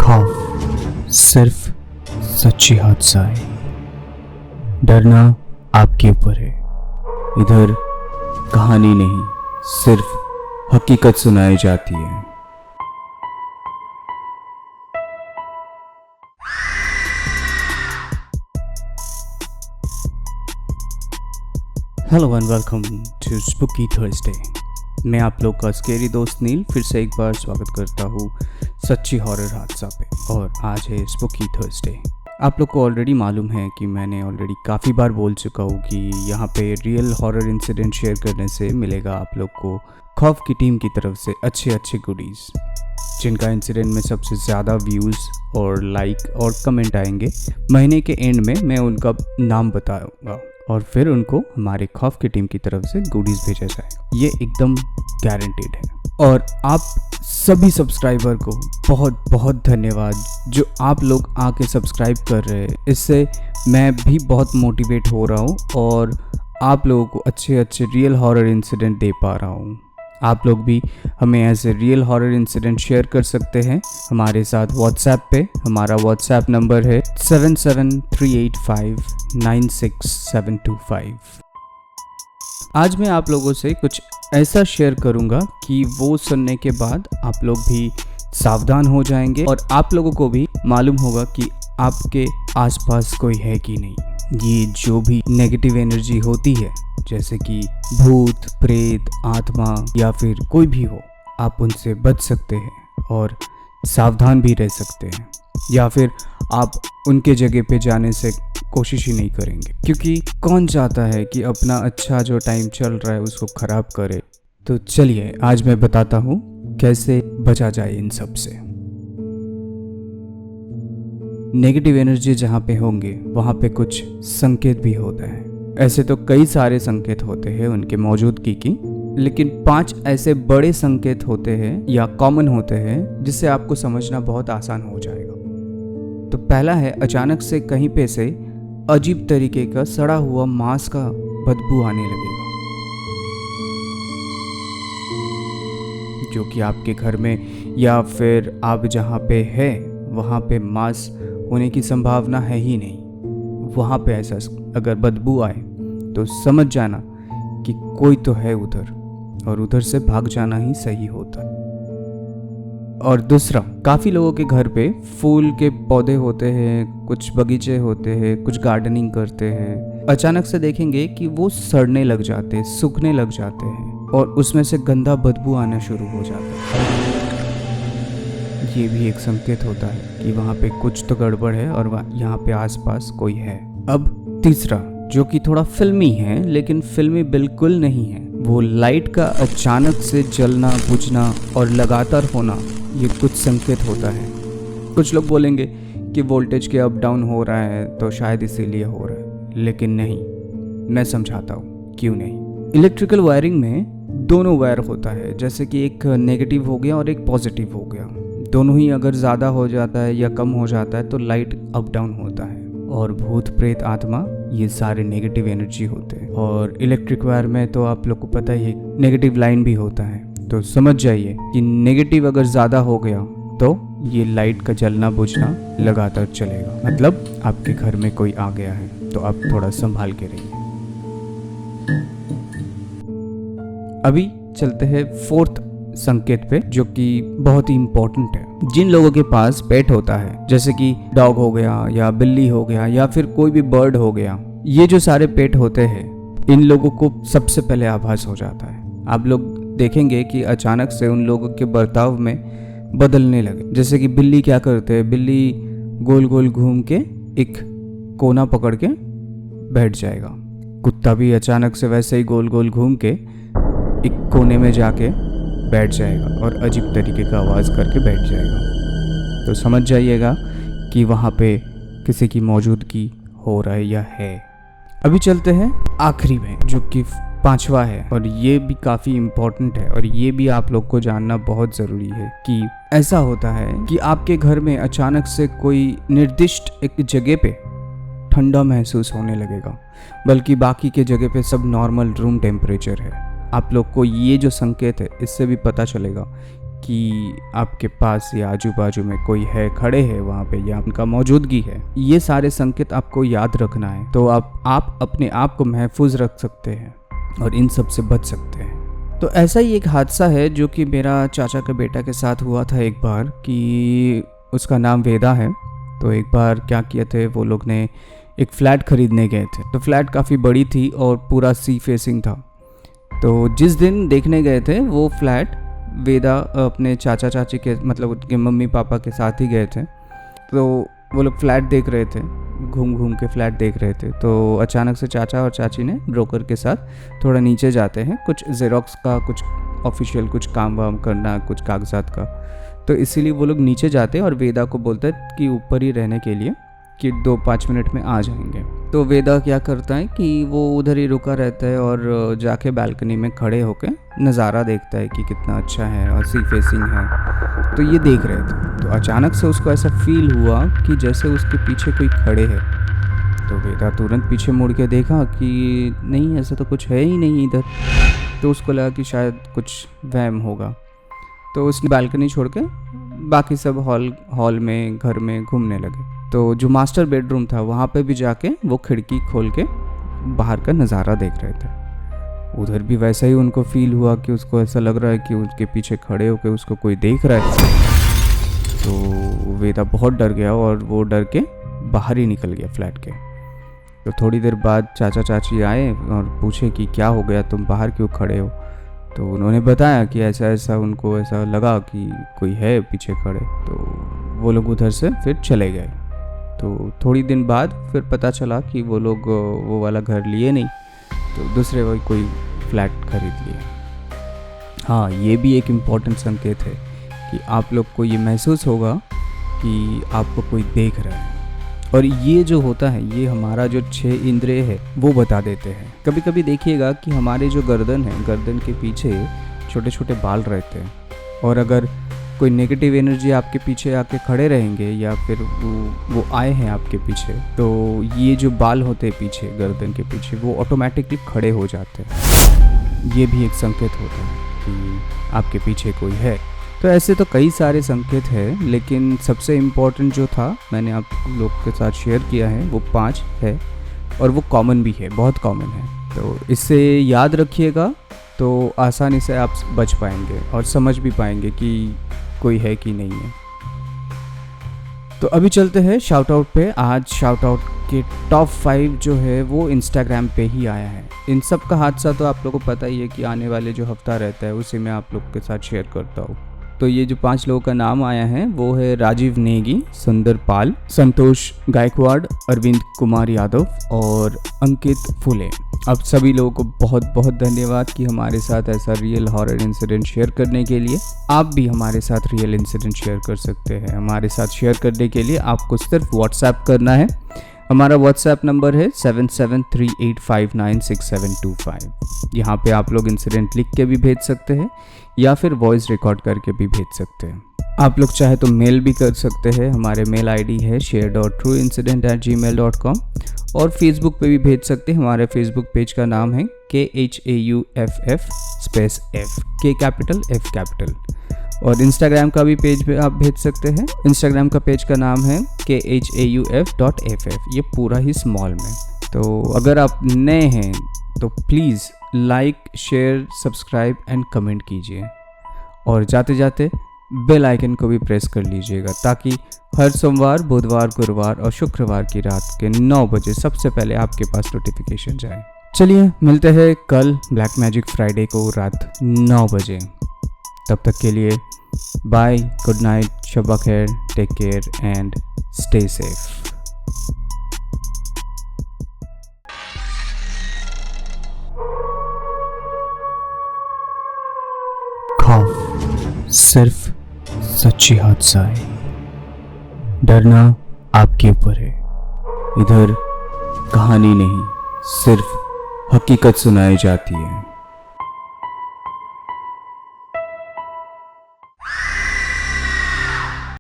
खौफ सिर्फ सच्ची हादसा है। डरना आपके ऊपर है। इधर कहानी नहीं, सिर्फ हकीकत सुनाई जाती है। Hello and welcome to spooky Thursday. मैं आप लोग का स्केरी दोस्त नील फिर से एक बार स्वागत करता हूँ सच्ची हॉरर हादसा पे। और आज है स्पूकी थर्सडे। आप लोग को ऑलरेडी मालूम है कि मैंने ऑलरेडी काफ़ी बार बोल चुका हूँ कि यहाँ पे रियल हॉरर इंसिडेंट शेयर करने से मिलेगा आप लोग को खौफ की टीम की तरफ से अच्छे गुडीज़, जिनका इंसिडेंट में सबसे ज़्यादा व्यूज़ और लाइक और कमेंट आएंगे। महीने के एंड में मैं उनका नाम बताऊँगा और फिर उनको हमारे खौफ की टीम की तरफ से गुडीज़ भेजा जाएगा। ये एकदम गारंटीड है। और आप सभी सब्सक्राइबर को बहुत बहुत धन्यवाद जो आप लोग आके सब्सक्राइब कर रहे हैं। इससे मैं भी बहुत मोटिवेट हो रहा हूँ और आप लोगों को अच्छे रियल हॉरर इंसिडेंट दे पा रहा हूँ। आप लोग भी हमें as a real horror incident share कर सकते हैं हमारे साथ व्हाट्सएप पे। हमारा व्हाट्सएप नंबर है 7738596725। आज मैं आप लोगों से कुछ ऐसा शेयर करूंगा कि वो सुनने के बाद आप लोग भी सावधान हो जाएंगे और आप लोगों को भी मालूम होगा कि आपके आसपास कोई है कि नहीं। ये जो भी नेगेटिव एनर्जी होती है, जैसे कि भूत, प्रेत, आत्मा या फिर कोई भी हो, आप उनसे बच सकते हैं और सावधान भी रह सकते हैं। या फिर आप उनके जगह पे जाने से कोशिश ही नहीं करेंगे, क्योंकि कौन चाहता है कि अपना अच्छा जो टाइम चल रहा है उसको ख़राब करे। तो चलिए आज मैं बताता हूँ कैसे बचा जाए इन सब से। नेगेटिव एनर्जी जहाँ पे होंगे वहाँ पे कुछ संकेत भी होता है। ऐसे तो कई सारे संकेत होते हैं उनके मौजूदगी की, लेकिन 5 ऐसे बड़े संकेत होते हैं या कॉमन होते हैं जिससे आपको समझना बहुत आसान हो जाएगा। तो पहला है, अचानक से कहीं पे से अजीब तरीके का सड़ा हुआ मांस का बदबू आने लगेगा, जो कि आपके घर में या फिर आप जहाँ पे है वहाँ पे मांस होने की संभावना है ही नहीं। वहाँ पे ऐसा अगर बदबू आए तो समझ जाना कि कोई तो है उधर, और उधर से भाग जाना ही सही होता है। और दूसरा, काफ़ी लोगों के घर पे फूल के पौधे होते हैं, कुछ बगीचे होते हैं, कुछ गार्डनिंग करते हैं। अचानक से देखेंगे कि वो सड़ने लग जाते हैं, सूखने लग जाते हैं और उसमें से गंदा बदबू आना शुरू हो जाता है। ये भी एक संकेत होता है कि वहाँ पे कुछ तो गड़बड़ है और यहाँ पे आसपास कोई है। अब तीसरा, जो कि थोड़ा फिल्मी है लेकिन फिल्मी बिल्कुल नहीं है, वो लाइट का अचानक से जलना बुझना और लगातार होना, ये कुछ संकेत होता है। कुछ लोग बोलेंगे कि वोल्टेज के अप डाउन हो रहा है तो शायद इसीलिए हो रहा है, लेकिन नहीं, मैं समझाता हूँ क्यों नहीं। इलेक्ट्रिकल वायरिंग में दोनों वायर होता है, जैसे कि एक नेगेटिव हो गया और एक पॉजिटिव हो गया। दोनों ही अगर ज़्यादा हो जाता है या कम हो जाता है तो लाइट अप डाउन होता है। और भूत, प्रेत, आत्मा, ये सारे नेगेटिव एनर्जी होते हैं। और इलेक्ट्रिक वायर में तो आप लोग को पता ही है नेगेटिव लाइन भी होता है। तो समझ जाइए कि नेगेटिव अगर ज़्यादा हो गया तो ये लाइट का जलना बुझना लगातार चलेगा, मतलब आपके घर में कोई आ गया है। तो आप थोड़ा संभाल के रहिए। अभी चलते हैं 4th संकेत पे, जो कि बहुत ही इम्पोर्टेंट है। जिन लोगों के पास पेट होता है, जैसे कि डॉग हो गया या बिल्ली हो गया या फिर कोई भी बर्ड हो गया, ये जो सारे पेट होते हैं, इन लोगों को सबसे पहले आभास हो जाता है। आप लोग देखेंगे कि अचानक से उन लोगों के बर्ताव में बदलने लगे। जैसे कि बिल्ली क्या करते हैं, बिल्ली गोल गोल घूम के एक कोना पकड़ के बैठ जाएगा। कुत्ता भी अचानक से वैसे ही गोल गोल घूम के एक कोने में जाके बैठ जाएगा और अजीब तरीके का आवाज़ करके बैठ जाएगा। तो समझ जाइएगा कि वहाँ पे किसी की मौजूदगी हो रहा है या है। अभी चलते हैं आखिरी में, जो कि 5वां है, और ये भी काफ़ी इम्पोर्टेंट है और ये भी आप लोग को जानना बहुत ज़रूरी है कि ऐसा होता है कि आपके घर में अचानक से कोई निर्दिष्ट एक जगह पे ठंडा महसूस होने लगेगा, बल्कि बाकी के जगह पे सब नॉर्मल रूम टेम्परेचर है। आप लोग को ये जो संकेत है इससे भी पता चलेगा कि आपके पास या आजू बाजू में कोई है, खड़े हैं वहाँ पे, या उनका मौजूदगी है, ये सारे संकेत आपको याद रखना है। तो आप अपने आप को महफूज रख सकते हैं और इन सब से बच सकते हैं। तो ऐसा ही एक हादसा है जो कि मेरा चाचा के बेटा के साथ हुआ था एक बार, कि उसका नाम वेदा है। तो एक बार क्या किए थे वो लोग ने, एक फ्लैट खरीदने गए थे। तो फ्लैट काफ़ी बड़ी थी और पूरा सी फेसिंग था। तो जिस दिन देखने गए थे वो फ्लैट, वेदा अपने चाचा चाची के मतलब उनके मम्मी पापा के साथ ही गए थे। तो वो लोग फ्लैट देख रहे थे, घूम घूम के फ्लैट देख रहे थे। तो अचानक से चाचा और चाची ने ब्रोकर के साथ थोड़ा नीचे जाते हैं, कुछ जेरोक्स का, कुछ ऑफिशियल कुछ काम वाम करना, कुछ कागजात का। तो इसीलिए वो लोग नीचे जाते और वेदा को बोलते हैं कि ऊपर ही रहने के लिए, कि 2-5 मिनट में आ जाएंगे। तो वेदा क्या करता है कि वो उधर ही रुका रहता है और जाके बालकनी में खड़े होकर नज़ारा देखता है कि कितना अच्छा है और सी फेसिंग है। तो ये देख रहे थे। तो अचानक से उसको ऐसा फील हुआ कि जैसे उसके पीछे कोई खड़े है। तो वेदा तुरंत पीछे मुड़ के देखा कि नहीं, ऐसा तो कुछ है ही नहीं इधर। तो उसको लगा कि शायद कुछ वहम होगा। तो उसने बालकनी छोड़ के बाकी सब हॉल में, घर में घूमने लगे। तो जो मास्टर बेडरूम था वहाँ पे भी जाके वो खिड़की खोल के बाहर का नज़ारा देख रहे थे। उधर भी वैसा ही उनको फील हुआ कि उसको ऐसा लग रहा है कि उसके पीछे खड़े होकर उसको कोई देख रहा है। तो वेदा बहुत डर गया और वो डर के बाहर ही निकल गया फ्लैट के। तो थोड़ी देर बाद चाचा चाची आए और पूछे कि क्या हो गया, तुम बाहर क्यों खड़े हो। तो उन्होंने बताया कि ऐसा ऐसा उनको ऐसा लगा कि कोई है पीछे खड़े। तो वो लोग उधर से फिर चले गए। तो थोड़ी दिन बाद फिर पता चला कि वो लोग वो वाला घर लिए नहीं, तो दूसरे वही कोई फ्लैट खरीद लिया। हाँ, ये भी एक इम्पॉर्टेंट संकेत है कि आप लोग को ये महसूस होगा कि आपको कोई देख रहा है। और ये जो होता है, ये हमारा जो 6 इंद्रिय है वो बता देते हैं। कभी कभी देखिएगा कि हमारे जो गर्दन है, गर्दन के पीछे छोटे छोटे बाल रहते हैं, और अगर कोई नेगेटिव एनर्जी आपके पीछे आके खड़े रहेंगे या फिर वो आए हैं आपके पीछे, तो ये जो बाल होते हैं पीछे गर्दन के पीछे, वो ऑटोमेटिकली खड़े हो जाते हैं। ये भी एक संकेत होता है कि आपके पीछे कोई है। तो ऐसे तो कई सारे संकेत हैं, लेकिन सबसे इम्पोर्टेंट जो था मैंने आप लोग के साथ शेयर किया है वो 5 है, और वो कॉमन भी है, बहुत कॉमन है। तो इससे याद रखिएगा तो आसानी से आप बच पाएंगे और समझ भी पाएंगे कि कोई है कि नहीं है। तो अभी चलते हैं शाउट आउट पे। आज शाउट आउट के टॉप 5 जो है वो इंस्टाग्राम पे ही आया है। इन सब का हादसा तो आप लोगों को पता ही है कि आने वाले जो हफ्ता रहता है उसी में आप लोग के साथ शेयर करता हूँ। तो ये जो 5 लोगों का नाम आया है वो है राजीव नेगी, सुंदर पाल, संतोष गायकवाड़, अरविंद कुमार यादव और अंकित फुले। अब सभी लोगों को बहुत बहुत धन्यवाद कि हमारे साथ ऐसा रियल हॉरर इंसिडेंट शेयर करने के लिए। आप भी हमारे साथ रियल इंसिडेंट शेयर कर सकते हैं। हमारे साथ शेयर करने के लिए आपको सिर्फ व्हाट्सएप करना है। हमारा व्हाट्सएप नंबर है 7738596725। यहाँ पे आप लोग इंसिडेंट लिख के भी भेज सकते हैं या फिर वॉइस रिकॉर्ड करके भी भेज सकते हैं। आप लोग चाहे तो मेल भी कर सकते हैं। हमारे मेल आईडी है share.trueincident@gmail.com, और फेसबुक पे भी भेज सकते हैं। हमारे फेसबुक पेज का नाम है KHAUFF space F, K capital F capital. और इंस्टाग्राम का भी पेज पे आप भेज सकते हैं। इंस्टाग्राम का पेज का नाम है KHAUF.FF, ये पूरा ही स्मॉल में। तो अगर आप नए हैं तो please like, share, subscribe and comment कीजिए, और जाते जाते बेल आइकन को भी प्रेस कर लीजिएगा ताकि हर सोमवार, बुधवार, गुरुवार और शुक्रवार की रात के 9 बजे सबसे पहले आपके पास नोटिफिकेशन जाए। चलिए मिलते हैं कल ब्लैक मैजिक फ्राइडे को रात 9 बजे। तब तक के लिए बाय, गुड नाइट, शब्बा खैर, take care and stay safe. खौफ सिर्फ सच्ची हादसा है, डरना आपके ऊपर है। इधर कहानी नहीं, सिर्फ हकीकत सुनाई जाती है।